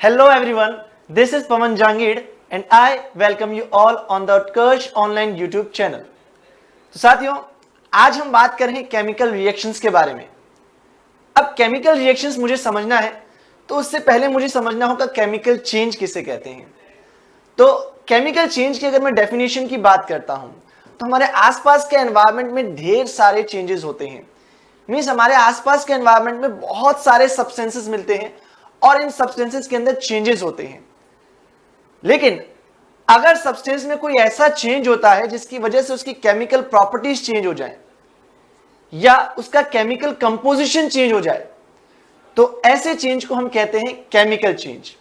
Hello everyone, this is Pawan Jangid and I welcome you all on the Utkarsh Online YouTube channel. तो साथियों, आज हम बात कर रहे हैं केमिकल रिएक्शंस के बारे में। अब केमिकल रिएक्शंस मुझे समझना है तो उससे पहले मुझे समझना होगा केमिकल चेंज किसे कहते हैं। तो केमिकल चेंज की अगर मैं डेफिनेशन की बात करता हूं तो हमारे आसपास के एनवायरनमेंट में ढेर सारे चेंजेस होते हैं। मींस हमारे आसपास के एनवायरनमेंट में बहुत सारे सब्सटेंसेस मिलते हैं और इन सब्सटेंसेस के अंदर चेंजेस होते हैं। लेकिन अगर सब्सटेंस में कोई ऐसा चेंज होता है जिसकी वजह से उसकी केमिकल प्रॉपर्टीज चेंज हो जाए या उसका केमिकल कंपोजिशन चेंज हो जाए तो ऐसे चेंज को हम कहते हैं केमिकल चेंज।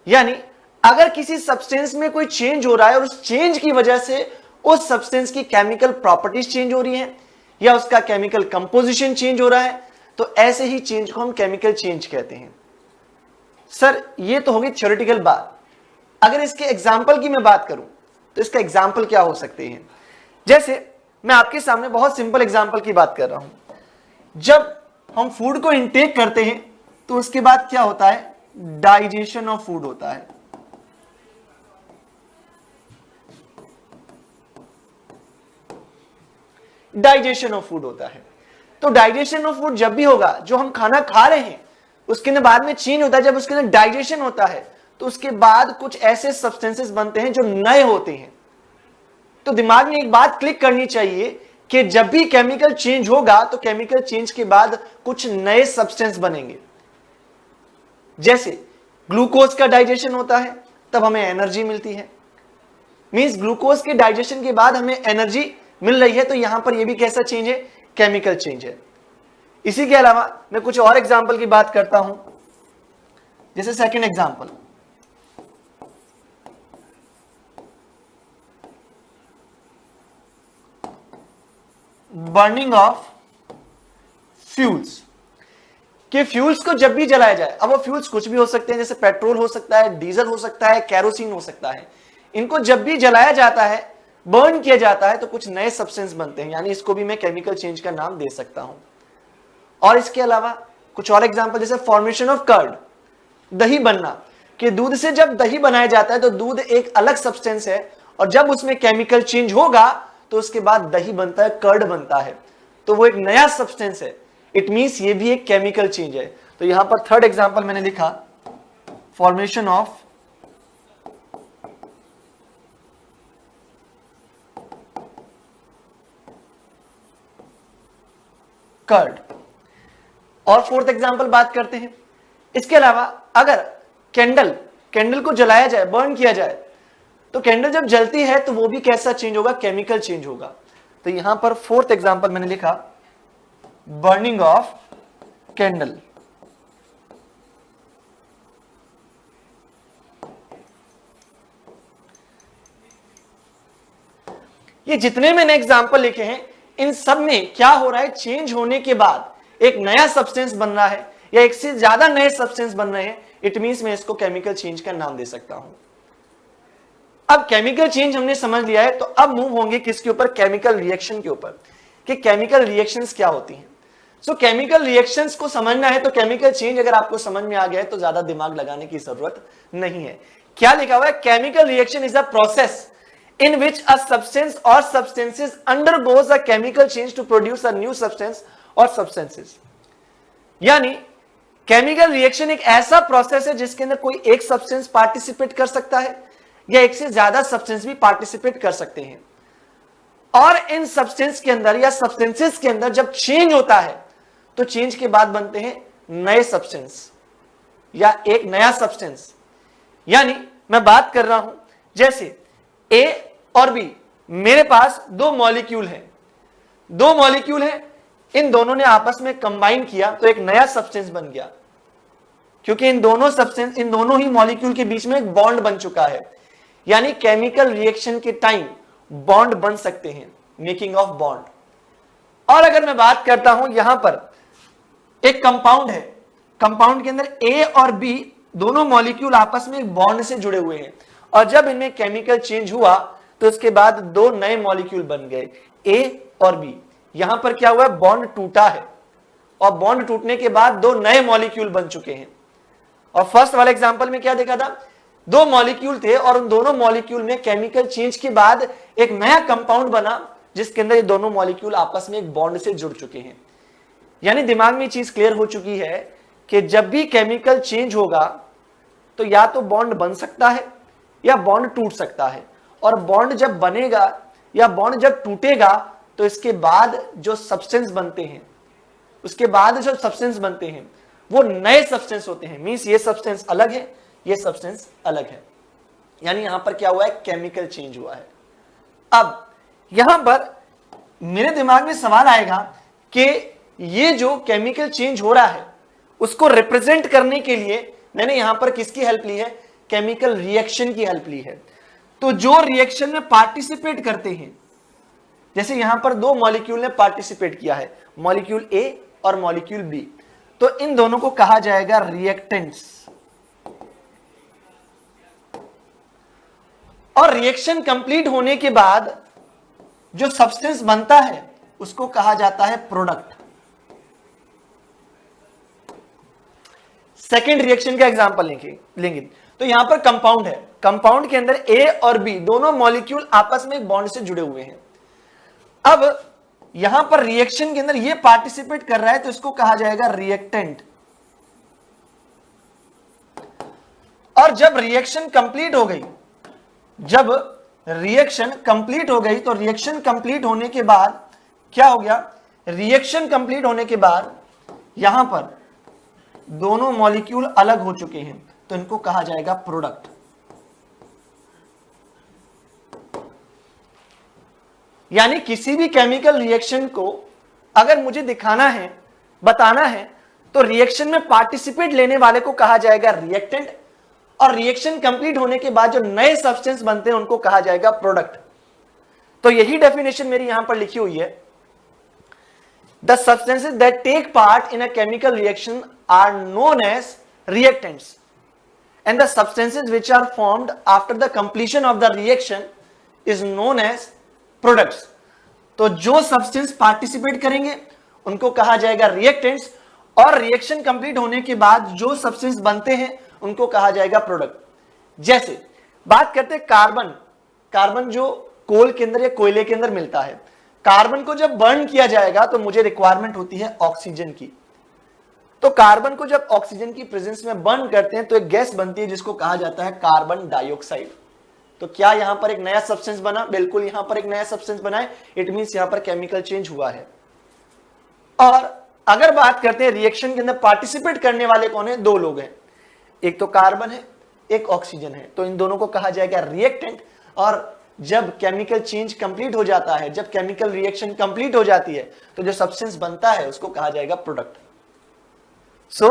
यानी अगर किसी सब्सटेंस में कोई चेंज हो रहा है और उस चेंज की वजह से उस सब्सटेंस की केमिकल प्रॉपर्टीज चेंज हो रही हैं या उसका केमिकल कंपोजिशन चेंज हो रहा है तो ऐसे ही चेंज को हम केमिकल चेंज कहते हैं। सर ये तो होगी थ्योरेटिकल बात। अगर इसके एग्जाम्पल की मैं बात करूं तो इसका एग्जाम्पल क्या हो सकते हैं? जैसे मैं आपके सामने बहुत सिंपल एग्जाम्पल की बात कर रहा हूं। जब हम फूड को इनटेक करते हैं तो उसके बाद क्या होता है? डाइजेशन ऑफ फूड होता है। डाइजेशन ऑफ फूड होता है। तो डाइजेशन ऑफ फूड जब भी होगा, जो हम खाना खा रहे हैं उसके अंदर बाद में चेंज होता है। जब उसके अंदर डाइजेशन होता है तो उसके बाद कुछ ऐसे सब्सटेंसेस बनते हैं जो नए होते हैं। तो दिमाग में एक बात क्लिक करनी चाहिए कि जब भी केमिकल चेंज होगा तो केमिकल चेंज के बाद कुछ नए सब्सटेंस बनेंगे। जैसे ग्लूकोज का डाइजेशन होता है तब हमें एनर्जी मिलती है। मींस ग्लूकोज के डाइजेशन के बाद हमें एनर्जी मिल रही है, तो यहां पर यह भी कैसा चेंज है? केमिकल चेंज है। इसी के अलावा मैं कुछ और एग्जाम्पल की बात करता हूं। जैसे second example, burning of fuels. कि फ्यूल्स को जब भी जलाया जाए, अब वो फ्यूल्स कुछ भी हो सकते हैं, जैसे पेट्रोल हो सकता है, डीजल हो सकता है, कैरोसिन हो सकता है। इनको जब भी जलाया जाता है, बर्न किया जाता है तो कुछ नए सब्सटेंस बनते हैं। यानी इसको भी मैं केमिकल चेंज का नाम दे सकता हूं। और इसके अलावा कुछ और एग्जांपल, जैसे फॉर्मेशन ऑफ कर्ड, दही बनना। कि दूध से जब दही बनाया जाता है तो दूध एक अलग सब्सटेंस है और जब उसमें केमिकल चेंज होगा तो उसके बाद दही बनता है, कर्ड बनता है, तो वो एक नया सब्सटेंस है। इट मींस ये भी एक केमिकल चेंज है। तो यहां पर थर्ड एग्जांपल मैंने लिखा, फॉर्मेशन ऑफ कर्ड। और फोर्थ एग्जांपल बात करते हैं। इसके अलावा अगर कैंडल को जलाया जाए, बर्न किया जाए, तो कैंडल जब जलती है तो वो भी कैसा चेंज होगा? केमिकल चेंज होगा। तो यहां पर फोर्थ एग्जांपल मैंने लिखा, बर्निंग ऑफ कैंडल। ये जितने मैंने एग्जांपल लिखे हैं इन सब में क्या हो रहा है? चेंज होने के बाद एक नया सब्सटेंस बन रहा है या एक से ज्यादा नए सब्सटेंस बन रहे हैं। इट मींस मैं इसको केमिकल चेंज का नाम दे सकता हूं। अब केमिकल चेंज हमने समझ लिया है तो अब मूव होंगे किसके ऊपर? केमिकल रिएक्शन के ऊपर, कि केमिकल रिएक्शंस क्या होती हैं। सो केमिकल रिएक्शंस को समझना है तो केमिकल चेंज अगर आपको समझ में आ गया है तो ज्यादा दिमाग लगाने की जरूरत नहीं है। क्या लिखा हुआ है? Chemical reaction is a process in which a substance or substances undergoes a chemical change to produce a new substance or substances। यानी केमिकल रिएक्शन एक ऐसा प्रोसेस है जिसके अंदर कोई एक सब्सटेंस पार्टिसिपेट कर सकता है या एक से ज्यादा सब्सटेंस भी पार्टिसिपेट कर सकते हैं। और इन सब्सटेंस के अंदर या सब्सटेंसेस के अंदर जब चेंज होता है तो चेंज के बाद बनते हैं नए सब्सटेंस या एक नया सब्सटेंस। यानी मैं बात कर रहा हूं, जैसे ए और बी, मेरे पास दो मॉलिक्यूल हैं, इन दोनों ने आपस में कंबाइन किया तो एक नया सब्सटेंस बन गया, क्योंकि इन दोनों ही मॉलिक्यूल के बीच में एक बॉन्ड बन चुका है। यानी केमिकल रिएक्शन के टाइम बॉन्ड बन सकते हैं, मेकिंग ऑफ बॉन्ड। और अगर मैं बात करता हूं, यहां पर एक कंपाउंड है, कंपाउंड के अंदर ए और बी दोनों मॉलिक्यूल आपस में एक बॉन्ड से जुड़े हुए हैं और जब इनमें केमिकल चेंज हुआ तो उसके बाद दो नए मॉलिक्यूल बन गए, ए और बी। यहां पर क्या हुआ? बॉन्ड टूटा है और बॉन्ड टूटने के बाद दो नए मॉलिक्यूल बन चुके हैं और फर्स्ट वाले एग्जांपल में क्या देखा था, दो मॉलिक्यूल थे और उन दोनों मॉलिक्यूल में केमिकल चेंज के बाद एक नया कंपाउंड बना जिसके अंदर ये दोनों मॉलिक्यूल आपस में एक बॉन्ड से जुड़ चुके हैं। यानी दिमाग में चीज क्लियर हो चुकी है कि जब भी केमिकल चेंज होगा तो या तो बॉन्ड बन सकता है या बॉन्ड टूट सकता है, और बॉन्ड जब बनेगा या बॉन्ड जब टूटेगा तो इसके बाद जो सब्सटेंस बनते हैं, उसके बाद जो सब्सटेंस बनते हैं वो नए सब्सटेंस होते हैं। मींस ये सब्सटेंस अलग है, ये सब्सटेंस अलग है। यानी यहां पर क्या हुआ है, केमिकल चेंज हुआ है। अब यहां पर मेरे दिमाग में सवाल आएगा कि ये जो केमिकल चेंज हो रहा है उसको रिप्रेजेंट करने के लिए मैंने यहां पर किसकी हेल्प ली है, केमिकल रिएक्शन की हेल्प ली है। तो जो रिएक्शन में पार्टिसिपेट करते हैं, जैसे यहां पर दो मॉलिक्यूल ने पार्टिसिपेट किया है, मॉलिक्यूल ए और मॉलिक्यूल बी, तो इन दोनों को कहा जाएगा रिएक्टेंट्स। और रिएक्शन कंप्लीट होने के बाद जो सब्सटेंस बनता है उसको कहा जाता है प्रोडक्ट। सेकेंड रिएक्शन का एग्जांपल लेंगे तो यहां पर कंपाउंड है, कंपाउंड के अंदर ए और बी दोनों मॉलिक्यूल आपस में एक बॉन्ड से जुड़े हुए हैं। अब यहां पर रिएक्शन के अंदर ये पार्टिसिपेट कर रहा है तो इसको कहा जाएगा रिएक्टेंट। और जब रिएक्शन कंप्लीट हो गई, जब रिएक्शन कंप्लीट हो गई तो रिएक्शन कंप्लीट होने के बाद क्या हो गया, रिएक्शन कंप्लीट होने के बाद यहां पर दोनों मॉलिक्यूल अलग हो चुके हैं तो इनको कहा जाएगा प्रोडक्ट। यानी किसी भी केमिकल रिएक्शन को अगर मुझे दिखाना है, बताना है, तो रिएक्शन में पार्टिसिपेट लेने वाले को कहा जाएगा रिएक्टेंट, और रिएक्शन कंप्लीट होने के बाद जो नए सब्सटेंस बनते हैं उनको कहा जाएगा प्रोडक्ट। तो यही डेफिनेशन मेरी यहां पर लिखी हुई है, the substances that take part in a chemical reaction are known as reactants and the substances which are formed after the completion of the reaction is known as products। तो जो सब्सटेंस पार्टिसिपेट करेंगे उनको कहा जाएगा reactants, और reaction complete होने के बाद जो सब्सटेंस बनते हैं उनको कहा जाएगा प्रोडक्ट। जैसे बात करते हैं कार्बन, कार्बन जो कोल के अंदर या कोयले के अंदर मिलता है, कार्बन को जब बर्न किया जाएगा तो मुझे रिक्वायरमेंट होती है ऑक्सीजन की। तो कार्बन को जब ऑक्सीजन की प्रेजेंस में बर्न करते हैं तो एक गैस बनती है जिसको कहा जाता है कार्बन डाइऑक्साइड। तो क्या यहां पर एक नया सब्सटेंस बना, बिल्कुल यहां पर एक नया सब्सटेंस बना है, इट मींस यहां पर केमिकल चेंज हुआ है। और अगर बात करते हैं रिएक्शन के अंदर पार्टिसिपेट करने वाले कौन है, दो लोग हैं, एक तो कार्बन है एक ऑक्सीजन है, तो इन दोनों को कहा जाएगा रिएक्टेंट। और जब केमिकल चेंज कंप्लीट हो जाता है, जब केमिकल रिएक्शन कंप्लीट हो जाती है तो जो सब्सटेंस बनता है उसको कहा जाएगा प्रोडक्ट। सो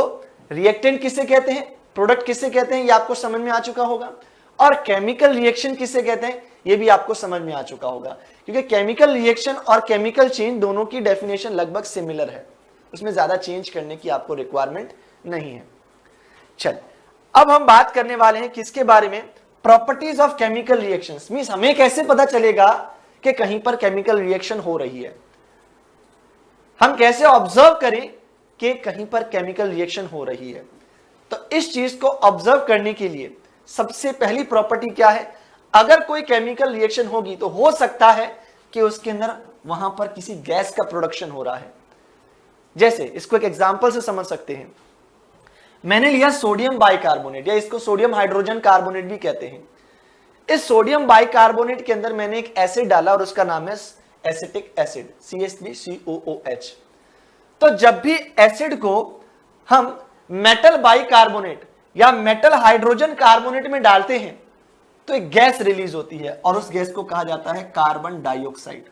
रिएक्टेंट किसे कहते हैं, प्रोडक्ट किसे कहते हैं, ये आपको समझ में आ चुका होगा। और केमिकल रिएक्शन किसे कहते हैं ये भी आपको समझ में आ चुका होगा, क्योंकि केमिकल रिएक्शन और केमिकल चेंज दोनों की डेफिनेशन लगभग सिमिलर है, उसमें ज्यादा चेंज करने की आपको रिक्वायरमेंट नहीं है। चल अब हम बात करने वाले हैं किसके बारे में, properties of chemical reactions. Means हमें कैसे पता चलेगा कि कहीं पर केमिकल रिएक्शन हो रही है, हम कैसे ऑब्जर्व करें कि कहीं पर केमिकल रिएक्शन हो रही है। तो इस चीज को ऑब्जर्व करने के लिए सबसे पहली प्रॉपर्टी क्या है, अगर कोई केमिकल रिएक्शन होगी तो हो सकता है कि उसके अंदर वहां पर किसी गैस का प्रोडक्शन हो रहा है। जैसे इसको एक एग्जांपल से समझ सकते हैं, मैंने लिया सोडियम बाइकार्बोनेट, या इसको सोडियम हाइड्रोजन कार्बोनेट भी कहते हैं। इस सोडियम बाइकार्बोनेट के अंदर मैंने एक एसिड डाला और उसका नाम है एसिटिक एसिड CH3COOH। तो जब भी एसिड को हम मेटल बाइकार्बोनेट या मेटल हाइड्रोजन कार्बोनेट में डालते हैं तो एक गैस रिलीज होती है और उस गैस को कहा जाता है कार्बन डाइऑक्साइड।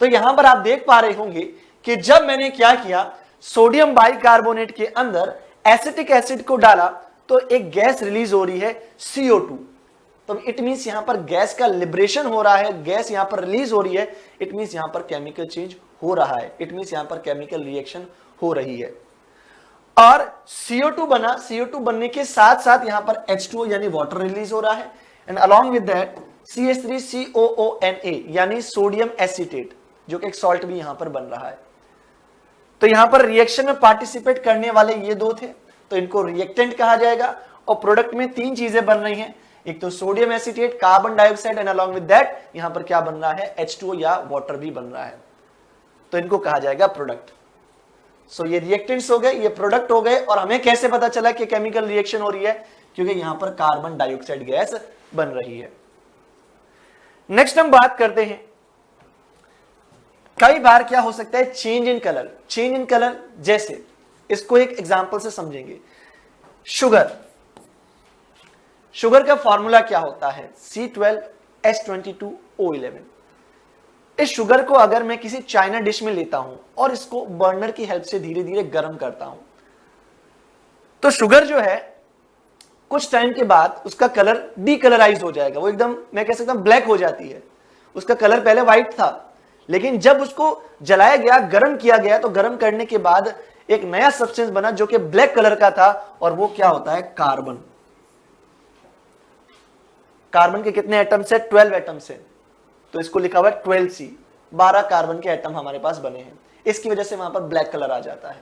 तो यहां पर आप देख पा रहे होंगे कि जब मैंने क्या किया, सोडियम बाइकार्बोनेट के अंदर एसिटिक एसिड को डाला तो एक गैस रिलीज हो रही है CO2। तो इट मींस यहां पर गैस का लिबरेशन हो रहा है, गैस यहां पर रिलीज हो रही है, इट मींस यहां पर केमिकल चेंज हो रहा है, इट मींस यहां पर केमिकल रिएक्शन हो रही है। और CO2 बना, CO2 बनने के साथ साथ यहां पर H2O यानी वाटर रिलीज हो रहा है, and along with that CH3COONA यानी सोडियम एसीटेट, जो कि एक सॉल्ट भी यहां पर बन रहा है। तो यहां पर रिएक्शन में पार्टिसिपेट करने वाले ये दो थे, तो इनको रिएक्टेंट कहा जाएगा। और प्रोडक्ट में तीन चीजें बन रही हैं, एक तो sodium acetate, carbon dioxide and along with that यहां पर क्या बन रहा है, H2O या वाटर भी बन रहा है, तो इनको कहा जाएगा प्रोडक्ट। सो ये रिएक्टेंट्स हो गए, ये प्रोडक्ट हो गए। और हमें कैसे पता चला कि केमिकल रिएक्शन हो रही है, क्योंकि यहां पर कार्बन डाइऑक्साइड गैस बन रही है। नेक्स्ट हम बात करते हैं, कई बार क्या हो सकता है, change in colour. Change in colour जैसे, इसको एक एग्जांपल से समझेंगे। शुगर, शुगर का फॉर्मूला क्या होता है, C12H22O11। इस शुगर को अगर मैं किसी चाइना डिश में लेता हूं और इसको बर्नर की हेल्प से धीरे धीरे गर्म करता हूं, तो शुगर जो है कुछ टाइम के बाद उसका कलर डीकलराइज हो जाएगा, वो एकदम मैं कह सकता हूं ब्लैक हो जाती है। उसका कलर पहले व्हाइट था, लेकिन जब उसको जलाया गया, गर्म किया गया, तो गर्म करने के बाद एक नया सब्सटेंस बना जो कि ब्लैक कलर का था, और वो क्या होता है, कार्बन। कार्बन के कितने एटम से, 12 एटम से, तो इसको लिखा हुआ है 12C, 12 कार्बन के एटम हमारे पास बने हैं, इसकी वजह से वहां पर ब्लैक कलर आ जाता है।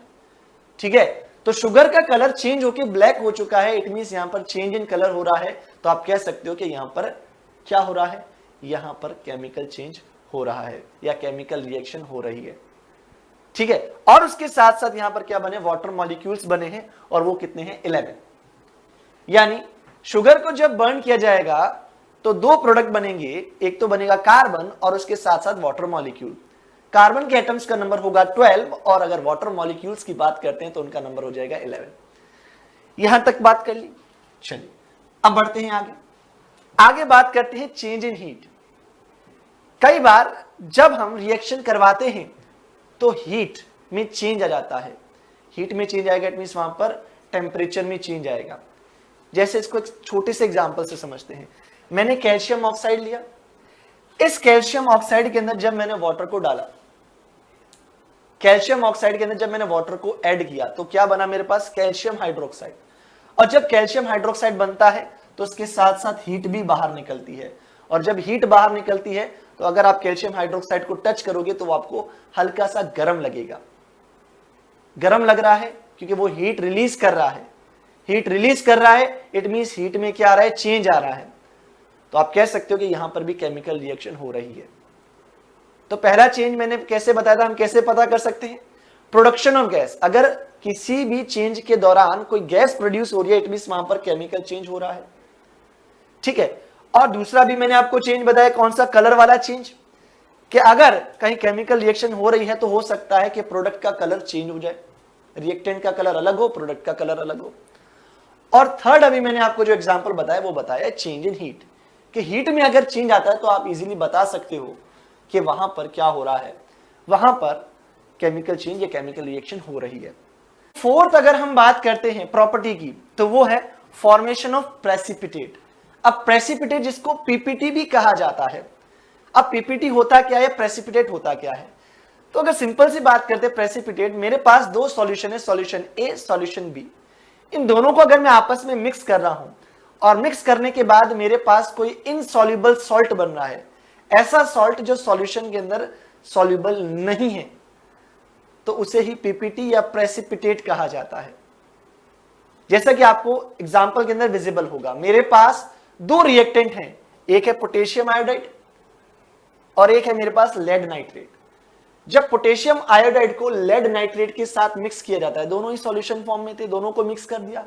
ठीक है, तो शुगर का कलर चेंज होकर ब्लैक हो चुका है, इट मींस यहां पर चेंज इन कलर हो रहा है। तो आप कह सकते हो कि यहां पर क्या हो रहा है, यहां पर केमिकल चेंज हो रहा है या केमिकल रिएक्शन हो रही है। ठीक है, और उसके साथ साथ यहां पर क्या बने, वाटर मॉलिक्यूल्स बने हैं, और वो कितने हैं, 11। यानी शुगर को जब बर्न किया जाएगा तो दो प्रोडक्ट बनेंगे, एक तो बनेगा कार्बन और उसके साथ साथ वाटर मॉलिक्यूल। कार्बन के एटम्स का नंबर होगा 12, और अगर वाटर मॉलिक्यूल्स की बात करते हैं तो उनका नंबर हो जाएगा 11। यहां तक बात कर ली। चलिए अब बढ़ते हैं आगे। आगे बात करते हैं चेंज इन हीट। कई बार जब हम रिएक्शन करवाते हैं तो हीट में चेंज आ जाता है। हीट में चेंज आएगा, इट मींस वहां पर टेम्परेचर में चेंज आएगा। जैसे इसको एक छोटे से एग्जांपल से समझते हैं। मैंने कैल्शियम ऑक्साइड लिया, इस कैल्शियम ऑक्साइड के अंदर जब मैंने वाटर को डाला, कैल्शियम ऑक्साइड के अंदर जब मैंने वाटर को ऐड किया, तो क्या बना मेरे पास, कैल्शियम हाइड्रोक्साइड। और जब कैल्शियम हाइड्रोक्साइड बनता है तो उसके साथ साथ हीट भी बाहर निकलती है, और जब हीट बाहर निकलती है तो अगर आप कैल्शियम हाइड्रोक्साइड को टच करोगे तो आपको हल्का सा गर्म लगेगा। गर्म लग रहा है क्योंकि वो हीट रिलीज कर रहा है। हीट रिलीज कर रहा है, इट मींस हीट में क्या आ रहा है, चेंज आ रहा है। तो आप कह सकते हो कि यहां पर भी केमिकल रिएक्शन हो रही है। तो पहला चेंज मैंने कैसे बताया था, हम कैसे पता कर सकते हैं, प्रोडक्शन ऑफ गैस। अगर किसी भी चेंज के दौरान कोई गैस प्रोड्यूस हो रही है, इट मींस वहां पर केमिकल चेंज हो रहा है। ठीक है, और दूसरा भी मैंने आपको चेंज बताया, कौन सा, कलर वाला चेंज, कि अगर कहीं केमिकल रिएक्शन हो रही है तो हो सकता है कि प्रोडक्ट का कलर चेंज हो जाए, रिएक्टेंट का कलर अलग हो, प्रोडक्ट का कलर अलग हो। और थर्ड अभी मैंने आपको जो एग्जांपल बताया वो बताया चेंज इन हीट, कि हीट में अगर चेंज आता है तो आप इजीली बता सकते हो कि वहां पर क्या हो रहा है, वहां पर केमिकल चेंज या केमिकल रिएक्शन हो रही है। फोर्थ अगर हम बात करते हैं प्रॉपर्टी की, तो वो है फॉर्मेशन ऑफ प्रेसिपिटेट। अब प्रेसिपिटेट जिसको पीपीटी भी कहा जाता है। अब पीपीटी होता क्या है, प्रेसिपिटेट होता क्या है, तो अगर सिंपल सी बात करते हैं प्रेसिपिटेट, मेरे पास दो सॉल्यूशन है, सॉल्यूशन ए, सॉल्यूशन बी। इन दोनों को अगर मैं आपस में मिक्स कर रहा हूं और मिक्स करने के बाद मेरे पास कोई इनसॉल्युबल सॉल्ट बन रहा है, ऐसा सॉल्ट जो सॉल्यूशन के अंदर सॉल्युबल नहीं है, तो उसे ही पीपीटी या प्रेसिपिटेट कहा जाता है। जैसा कि आपको एग्जांपल के अंदर विजिबल होगा, मेरे पास दो रिएक्टेंट हैं, एक है पोटेशियम आयोडाइड और एक है मेरे पास लेड नाइट्रेट। जब पोटेशियम आयोडाइड को लेड नाइट्रेट के साथ मिक्स किया जाता है, दोनों ही सॉल्यूशन फॉर्म में थे, दोनों को मिक्स कर दिया।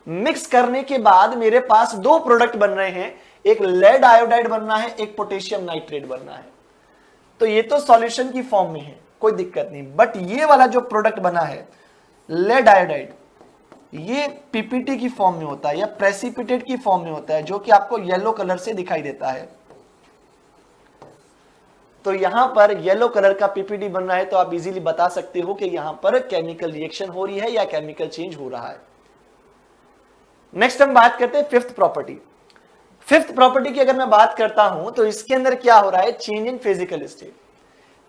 मिक्स करने के बाद मेरे पास दो प्रोडक्ट बन रहे हैं, एक लेड आयोडाइड बनना है, एक पोटेशियम नाइट्रेट बनना है। तो ये तो सॉल्यूशन की फॉर्म में है, कोई दिक्कत नहीं, बट ये वाला जो प्रोडक्ट बना है लेड आयोडाइड, ये पीपीटी की फॉर्म में होता है या प्रेसिपिटेट की फॉर्म में होता है, जो कि आपको येलो कलर से दिखाई देता है। तो यहां पर येलो कलर का पीपीटी बन रहा है, तो आप इजीली बता सकते हो कि यहां पर केमिकल रिएक्शन हो रही है या केमिकल चेंज हो रहा है। नेक्स्ट हम बात करते हैं फिफ्थ प्रॉपर्टी। फिफ्थ प्रॉपर्टी की अगर मैं बात करता हूं तो इसके अंदर क्या हो रहा है, change in physical state.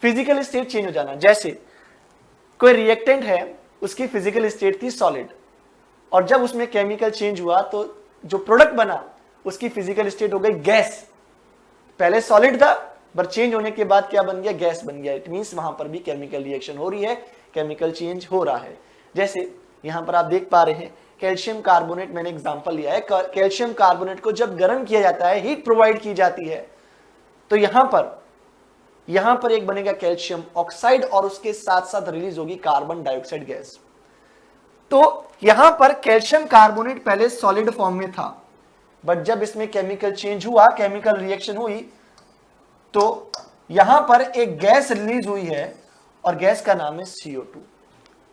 Physical state change हो जाना, जैसे कोई रिएक्टेंट है, उसकी फिजिकल स्टेट थी सॉलिड, और जब उसमें केमिकल चेंज हुआ तो जो प्रोडक्ट बना उसकी फिजिकल स्टेट हो गई गैस। पहले सॉलिड था, पर चेंज होने के बाद क्या बन गया, गैस बन गया। इट मींस वहां पर भी केमिकल रिएक्शन हो रही है, केमिकल चेंज हो रहा है। जैसे यहां पर आप देख पा रहे हैं कैल्शियम कार्बोनेट मैंने एग्जांपल लिया है। कैल्शियम कार्बोनेट को जब गर्म किया जाता है, हीट प्रोवाइड की जाती है, तो यहां पर एक बनेगा कैल्शियम ऑक्साइड और उसके साथ साथ रिलीज होगी कार्बन डाइऑक्साइड गैस। तो यहां पर कैल्शियम कार्बोनेट पहले सॉलिड फॉर्म में था, बट जब इसमें केमिकल चेंज हुआ, केमिकल रिएक्शन हुई, तो यहां पर एक गैस रिलीज हुई है और गैस का नाम है CO2।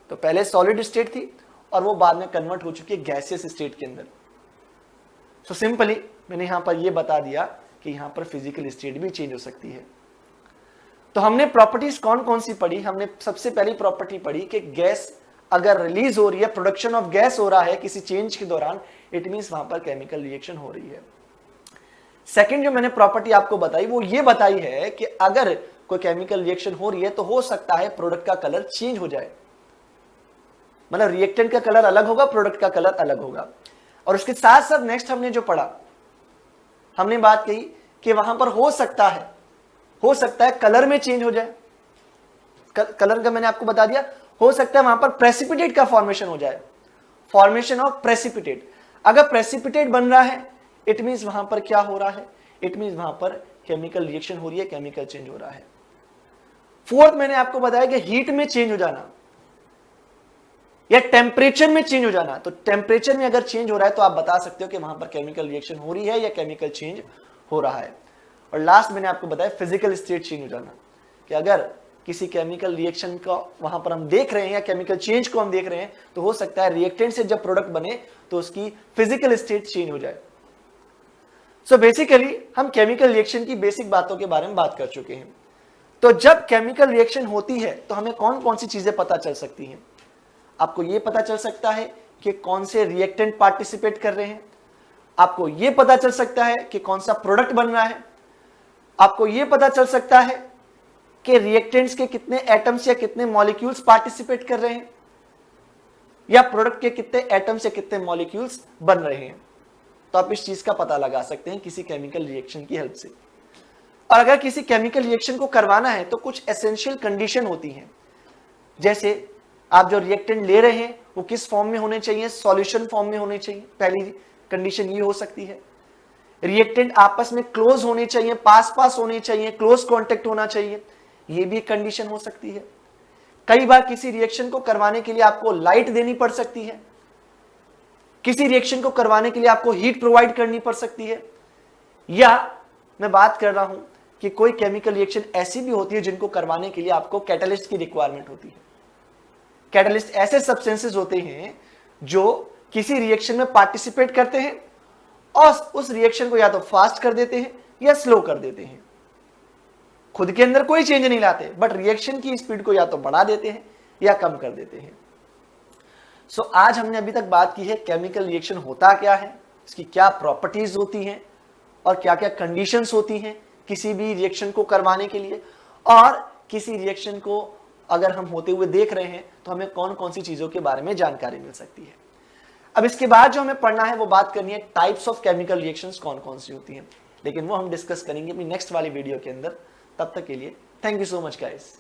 तो पहले सॉलिड स्टेट थी और वो बाद में कन्वर्ट हो चुकी है गैसियस स्टेट के अंदर। सो सिंपली मैंने यहां पर ये बता दिया कि यहां पर फिजिकल स्टेट भी चेंज हो सकती है। तो हमने प्रॉपर्टीज कौन कौन सी पढ़ी? हमने सबसे पहली प्रॉपर्टी पढ़ी कि गैस अगर रिलीज हो रही है, प्रोडक्शन ऑफ गैस हो रहा है किसी चेंज के दौरान, इट मींस वहां पर केमिकल रिएक्शन हो रही है। सेकंड जो मैंने प्रॉपर्टी आपको बताई वो ये बताई है कि अगर कोई केमिकल रिएक्शन हो रही है तो हो सकता है प्रोडक्ट का कलर चेंज हो जाए, मतलब रिएक्टेंट का कलर अलग होगा, प्रोडक्ट का कलर अलग होगा। और उसके साथ साथ नेक्स्ट हमने जो पढ़ा, हमने बात कही कि वहां पर हो सकता है कलर में चेंज हो जाए। कलर का मैंने आपको बता दिया, हो सकता है वहां पर प्रेसिपिटेट का फॉर्मेशन हो जाए, फॉर्मेशन ऑफ प्रेसिपिटेट। अगर प्रेसिपिटेट बन रहा है इट मींस वहां पर क्या हो रहा है? इट मींस वहां पर केमिकल रिएक्शन हो रही है, केमिकल चेंज हो रहा है। फोर्थ मैंने आपको बताया कि हीट में चेंज हो जाना या टेम्परेचर में चेंज हो जाना। तो टेम्परेचर में अगर चेंज हो रहा है तो आप बता सकते हो कि वहां पर केमिकल रिएक्शन हो रही है या केमिकल चेंज हो रहा है। और लास्ट मैंने आपको बताया फिजिकल स्टेट चेंज हो जाना, कि अगर किसी केमिकल रिएक्शन का वहां पर हम देख रहे हैं या केमिकल चेंज को हम देख रहे हैं, तो हो सकता है रिएक्टेंट से जब प्रोडक्ट बने तो उसकी फिजिकल स्टेट चेंज हो जाए। सो बेसिकली हम केमिकल रिएक्शन की बेसिक बातों के बारे में बात कर चुके हैं। तो जब केमिकल रिएक्शन होती है तो हमें कौन कौन सी चीजें पता चल सकती हैं? आपको यह पता चल सकता है कि कौन से रिएक्टेंट पार्टिसिपेट कर रहे हैं, आपको यह पता चल सकता है कि कौन सा प्रोडक्ट बन रहा है, आपको यह पता चल सकता है कि रिएक्टेंट्स के कितने एटम्स या कितने मॉलिक्यूल्स पार्टिसिपेट कर रहे हैं, या प्रोडक्ट के कितने एटम्स या कितने मॉलिक्यूल्स बन रहे हैं। तो आप इस चीज का पता लगा सकते हैं किसी केमिकल रिएक्शन की हेल्प से। और अगर किसी केमिकल रिएक्शन को करवाना है तो कुछ एसेंशियल कंडीशन होती हैं, जैसे आप जो रिएक्टेंट ले रहे हैं वो किस फॉर्म में होने चाहिए? सॉल्यूशन फॉर्म में होने चाहिए, पहली कंडीशन ये हो सकती है। रिएक्टेंट आपस में क्लोज होने चाहिए, पास होने चाहिए, क्लोज कॉन्टेक्ट होना चाहिए, ये भी एक कंडीशन हो सकती है। कई बार किसी रिएक्शन को करवाने के लिए आपको लाइट देनी पड़ सकती है, किसी रिएक्शन को करवाने के लिए आपको हीट प्रोवाइड करनी पड़ सकती है, या मैं बात कर रहा हूं कि कोई केमिकल रिएक्शन ऐसी भी होती है जिनको करवाने के लिए आपको कैटलिस्ट की रिक्वायरमेंट होती है। कैटलिस्ट ऐसे सब्सटेंसेस होते हैं जो किसी रिएक्शन में पार्टिसिपेट करते हैं और उस रिएक्शन को या तो फास्ट कर देते हैं या स्लो कर देते हैं। खुद के अंदर कोई चेंज नहीं लाते, बट रिएक्शन की स्पीड को या तो बढ़ा देते हैं या कम कर देते हैं। सो आज हमने अभी तक बात की है केमिकल रिएक्शन होता क्या है, इसकी क्या प्रॉपर्टीज होती हैं और क्या क्या कंडीशंस होती हैं किसी भी रिएक्शन को करवाने के लिए, और किसी रिएक्शन को अगर हम होते हुए देख रहे हैं तो हमें कौन कौन सी चीजों के बारे में जानकारी मिल सकती है। अब इसके बाद जो हमें पढ़ना है वो बात करनी है टाइप्स ऑफ केमिकल रिएक्शंस कौन कौन सी होती हैं, लेकिन वो हम डिस्कस करेंगे अपनी नेक्स्ट वाली वीडियो के अंदर। तब तक के लिए thank you so much guys.